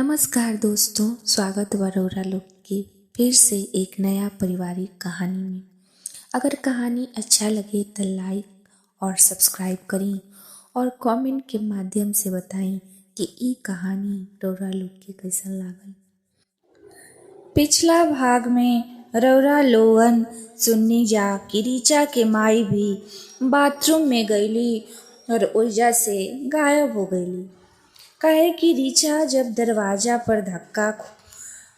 नमस्कार दोस्तों, स्वागत बा रउरा लोग के फिर से एक नया पारिवारिक कहानी में। अगर कहानी अच्छा लगे तो लाइक और सब्सक्राइब करी और कमेंट के माध्यम से बताई कि ई कहानी रउरा लोग के कैसन लागल। पिछला भाग में रउरा लोगन सुन्नी जा कि रीचा के माई भी बाथरूम में गईली और ओइजा से गायब हो गईली। काहे कि रीचा जब दरवाजा पर धक्का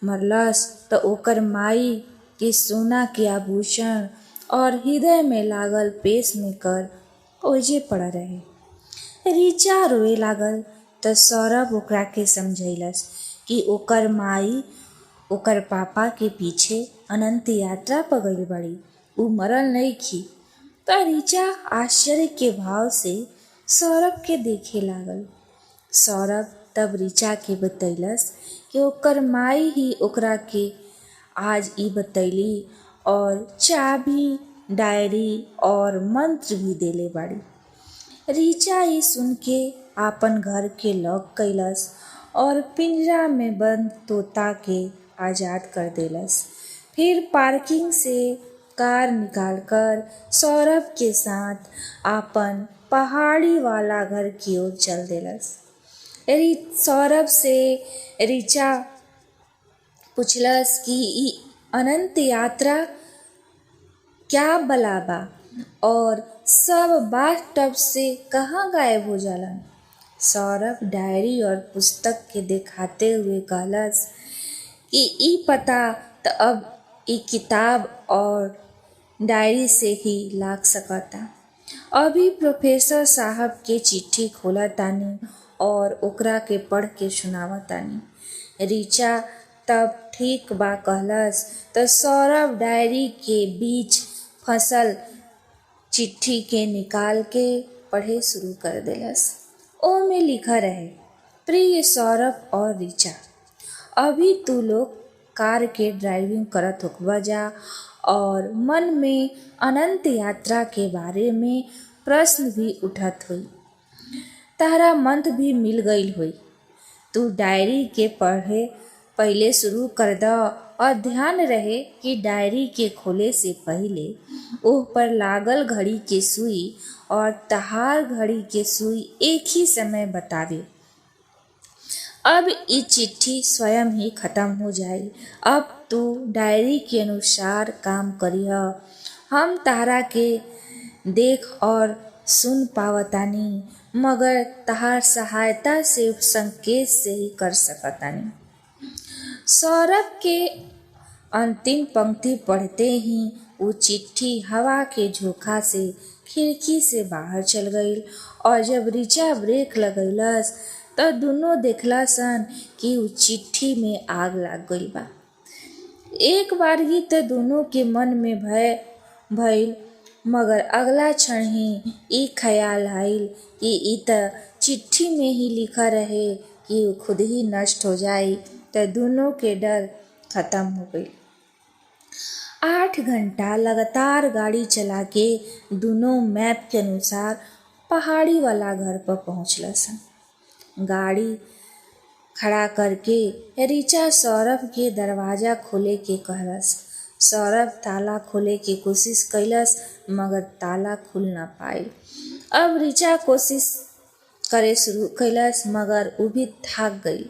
मरलस तो ओकर माई के सोना के आभूषण और हृदय में लागल पेसमेकर ओइजे पड़ा रहे। रीचा रोए लागल तो सौरभ ओकरा के समझैलस कि ओकर माई ओकर पापा के पीछे अनंत यात्रा पर गइल बड़ी, उ मरल नइखी। त रीचा आश्चर्य के भाव से सौरभ के देखे लागल। सौरभ तब रीचा के बतैलस कि ओकर माई ही ओकरा के आज ई बतैली और चाबी, डायरी और मंत्र भी देले बाड़ी। रीचा ई सुन के आपन घर के लॉक कैलस और पिंजरा में बंद तोता के आजाद कर देलस। फिर पार्किंग से कार निकालकर सौरभ के साथ आपन पहाड़ी वाला घर की ओर चल देलस। सौरभ से रीचा पूछलस कि ई अनंत यात्रा क्या बला बा और सब बाथटब से कहाँ गायब हो जालन। सौरभ डायरी और पुस्तक के दिखाते हुए कहलस कि ई पता त अब ई किताब और डायरी से ही लाग सकता। अभी प्रोफेसर साहब के चिट्ठी खोला तानी और ओकरा के पढ़ के सुनावा तानी। रीचा तब ठीक बा कहलस तो सौरभ डायरी के बीच फसल चिट्ठी के निकाल के पढ़े शुरू कर देलस। ओ में लिखा रहे, प्रिय सौरभ और रीचा, अभी तू लोग कार के ड्राइविंग करत होखबा जा और मन में अनंत यात्रा के बारे में प्रश्न भी उठत हुई। तारा मंत्र भी मिल गईल हुई। तू डायरी के पढ़े पहले शुरू कर द और ध्यान रहे कि डायरी के खोले से पहले ओह पर लागल घड़ी के सुई और तहार घड़ी के सुई एक ही समय बतावे। अब ये चिट्ठी स्वयं ही खत्म हो जाई। अब तू डायरी के अनुसार काम करिह। हम तारा के देख और सुन पावतानी, मगर तहार सहायता से संकेत से ही कर सकतानी। सौरभ के अंतिम पंक्ति पढ़ते ही वो चिट्ठी हवा के झोंका से खिड़की से बाहर चल गई और जब रीचा ब्रेक लगैलस तो दोनों देखलसन कि वो चिट्ठी में आग लाग गई बा। एक बार ही तो दोनों के मन में भय भइल, मगर अगला क्षण ही ई ख्याल आइल कि ई त चिट्ठी में ही लिखा रहे कि वो खुद ही नष्ट हो जाए। तो दोनों के डर खत्म हो गई। 8 घंटा लगातार गाड़ी चला के दोनों मैप के अनुसार पहाड़ी वाला घर पर पहुंचलसन। गाड़ी खड़ा करके रीचा सौरभ के दरवाजा खोले के कहलस। सौरभ ताला खोले की कोशिश कैलस, मगर ताला खुल ना पाई। अब रीचा कोशिश करे शुरू कैलस, मगर वो भी थक गई।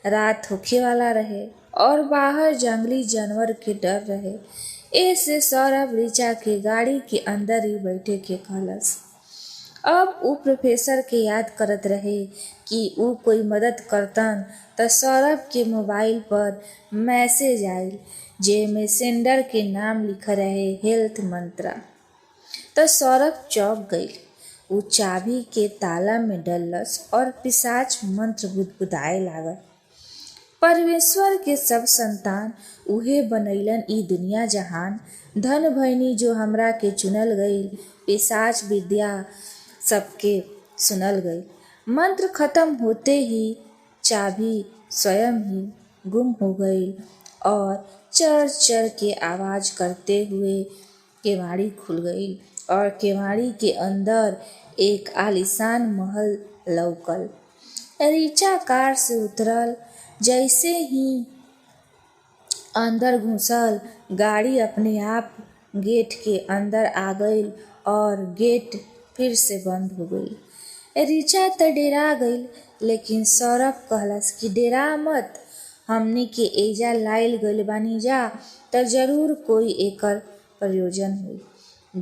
रात होखे वाला रहे और बाहर जंगली जानवर के डर रहे। ऐसे सौरभ रीचा के गाड़ी के अंदर ही बैठे के कहलस। अब वो प्रोफेसर के याद करत रहे कि वो कोई मदद करतन तो सौरभ के मोबाइल पर मैसेज आइल जेमे सेंडर के नाम लिखा रहे हेल्थ मंत्रा। तो सौरभ चौंक गई। वो चाबी के ताला में डलस और पिशाच मंत्र बुदबुदाए लागल। परमेश्वर के सब संतान उहे बनैलन ई दुनिया जहान, धन भैनी जो हमरा के चुनल गईल, पिशाच विद्या सबके सुनल गई। मंत्र खत्म होते ही चाबी स्वयं ही गुम हो गई और चर चर के आवाज करते हुए केवाड़ी खुल गई और केवाड़ी के अंदर एक आलीशान महल लौकल। रीचा कार से उतरल, जैसे ही अंदर घुसल, गाड़ी अपने आप गेट के अंदर आ गई और गेट फिर से बंद हो गई। रिचा त डेरा गई, लेकिन सौरभ कहलस कि डेरा मत, हमनी के एजा लाइल गइल बानी जा त जरूर कोई एकर प्रयोजन हुई।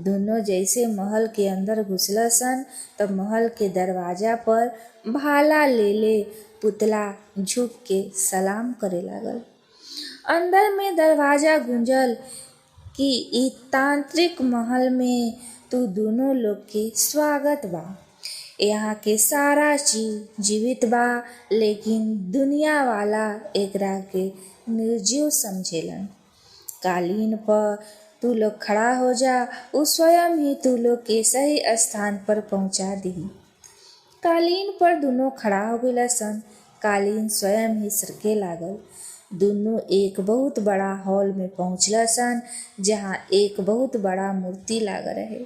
दोनों जैसे महल के अंदर घुसलसन तब महल के दरवाजा पर भाला ले ले पुतला झुक के सलाम करे लागल। अंदर में दरवाजा गूंजल कि ई तांत्रिक महल में तू दोनों लोग के स्वागत बा। यहाँ के सारा चीज जीवित बा, लेकिन दुनिया वाला एकरा के निर्जीव समझेलन। कालीन पर तू लोग खड़ा हो जा, उ स्वयं ही तू लोग के सही स्थान पर पहुंचा दी। कालीन पर दोनों खड़ा हो गइलसन। कालीन स्वयं ही सरके लागल। दोनों एक बहुत बड़ा हॉल में पहुंचलसन, जहाँ एक बहुत बड़ा मूर्ति लाग रहे।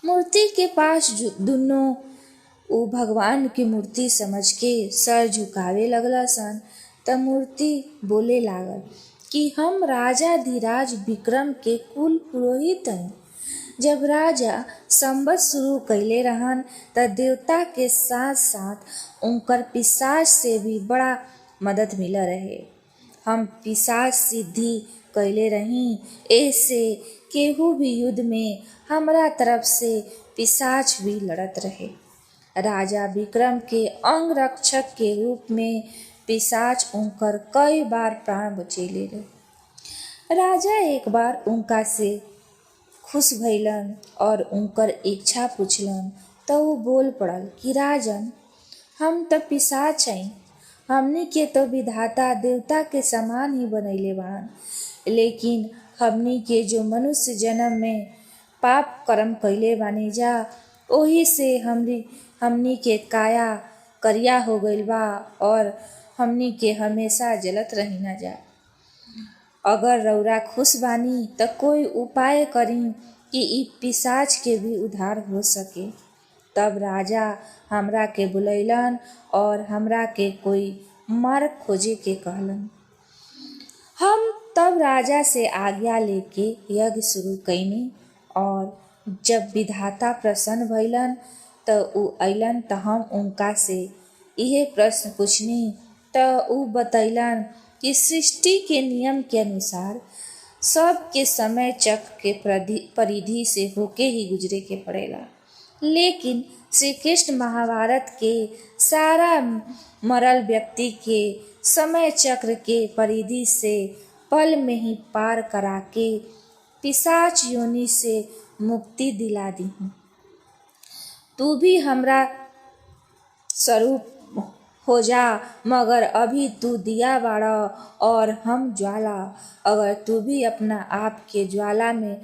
मूर्ति के पास दोनों उ भगवान की मूर्ति समझ के सर झुकावे लगलसन। त मूर्ति बोले लागल कि हम राजा धीराज विक्रम के कुल पुरोहित हैं। जब राजा संवत शुरू कैले रहन त देवता के साथ साथ उनकर पिशाच से भी बड़ा मदद मिल रहे। हम पिशाच सिद्धि कैले रही, ऐसे केहू भी युद्ध में हमरा तरफ से पिशाच भी लड़त रहे। राजा विक्रम के अंग रक्षक के रूप में पिशाच उनकर कई बार प्राण बचेले रहे। राजा एक बार उनका से खुश भइलन और उनकर इच्छा पूछलन तो वो बोल पड़ल कि राजन, हम तो पिशाच हैं, हमनी के तो विधाता देवता के समान ही बनैले बान, लेकिन हमनी के जो मनुष्य जन्म में पाप कर्म कैले बानी जा, ओही से हमनी के काया करिया हो गइल बा और हमनी के हमेशा जलत रही ना जा। अगर रउरा खुश बानी त कोई उपाय करी कि ई पिशाच के भी उद्धार हो सके। तब राजा हमरा के बुलैलन और हमरा के कोई मार्ग खोजे के कहलन। हम तब राजा से आज्ञा लेके यज्ञ शुरू कैनी और जब विधाता प्रसन्न भइलन त उ अइलन त हम उनका से इहे प्रश्न पूछनी त उ बतैलन कि सृष्टि के नियम के अनुसार सब के समय चक्र के परिधि से होके ही गुजरे के पड़ेला, लेकिन श्री कृष्ण महाभारत के सारा मरल व्यक्ति के समय चक्र के परिधि से पल में ही पार करा के पिशाच योनि से मुक्ति दिला दी। तू भी हमरा स्वरूप हो जा, मगर अभी तू दिया बाड़ा और हम ज्वाला। अगर तू भी अपना आप के ज्वाला में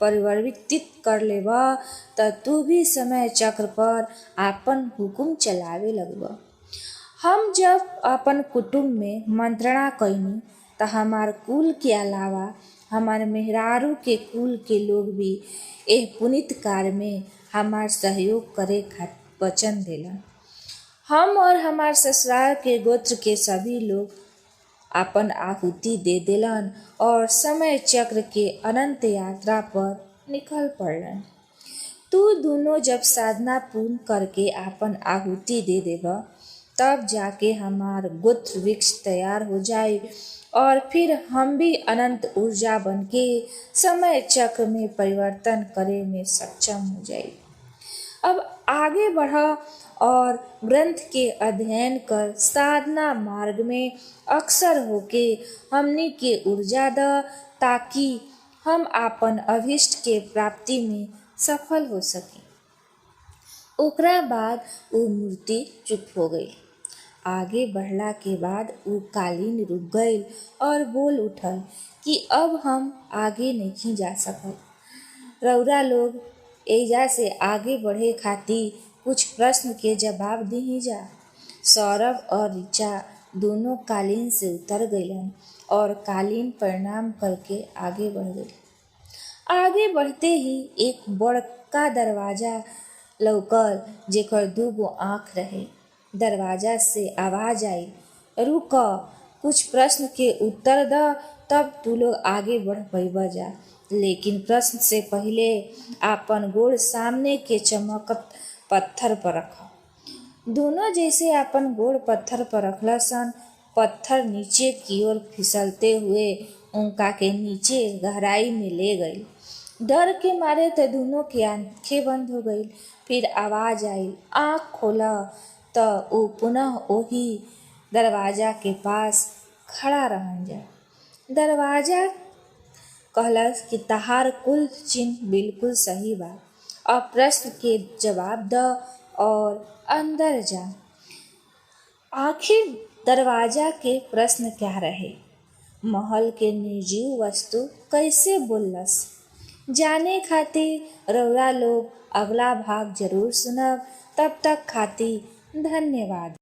परिवर्तित कर लेबा त तू भी समय चक्र पर आपन हुकुम चलावे लगबा। हम जब अपन कुटुंब में मंत्रणा कैनी त हमार कुल के अलावा हमार मेहरारू के कुल के लोग भी एह पुनीत कार्य में हमार सहयोग करे खातिर वचन देलन। हम और हमार ससुराल के गोत्र के सभी लोग अपन आहुति दे देलन और समय चक्र के अनंत यात्रा पर निकल पड़लन। तू दोनों जब साधना पूर्ण करके अपन आहुति दे देबा, तब जाके हमार गोत्र वृक्ष तैयार हो जाए और फिर हम भी अनंत ऊर्जा बन के समय चक्र में परिवर्तन करे में सक्षम हो जाए। अब आगे बढ़ा और ग्रंथ के अध्ययन कर साधना मार्ग में अक्सर होके हमनी के ऊर्जा द, ताकि हम आपन अभिष्ट के प्राप्ति में सफल हो सके। ओकरा बाद वो मूर्ति चुप हो गई। आगे बढ़ला के बाद वो कालीन रुक गई और बोल उठल कि अब हम आगे नहीं जा सकत। रउरा लोग एजा से आगे बढ़े खातिर कुछ प्रश्न के जवाब दी जा। सौरभ और ऋचा दोनों कालीन से उतर गइलन और कालीन प्रणाम करके आगे बढ़ गई। आगे बढ़ते ही एक बड़का दरवाजा लौकल जेकर 2 गो आँख रहे। दरवाजा से आवाज आई रुक, कुछ प्रश्न के उत्तर द, तब तू लोग आगे बढ़ पैबा जा। लेकिन प्रश्न से पहले आपन गोड़ सामने के चमकत पत्थर पर रख। दोनों जैसे अपन गोड़ पत्थर पर रखला सन, पत्थर नीचे की ओर फिसलते हुए उनका के नीचे गहराई में ले गई। डर के मारे तो दोनों की आंखें बंद हो गई। फिर आवाज आई, आँख खोला, तो वो पुनः वही दरवाजा के पास खड़ा रहन जा। दरवाजा कहलस कि तहार कुल चिन्ह बिल्कुल सही बा। अब प्रश्न के जवाब द और अंदर जा। आखिर दरवाजा के प्रश्न क्या रहे? महल के निर्जीव वस्तु कैसे बोलस? जाने खातिर रउरा लोग अगला भाग जरूर सुनब। तब तक खातिर धन्यवाद।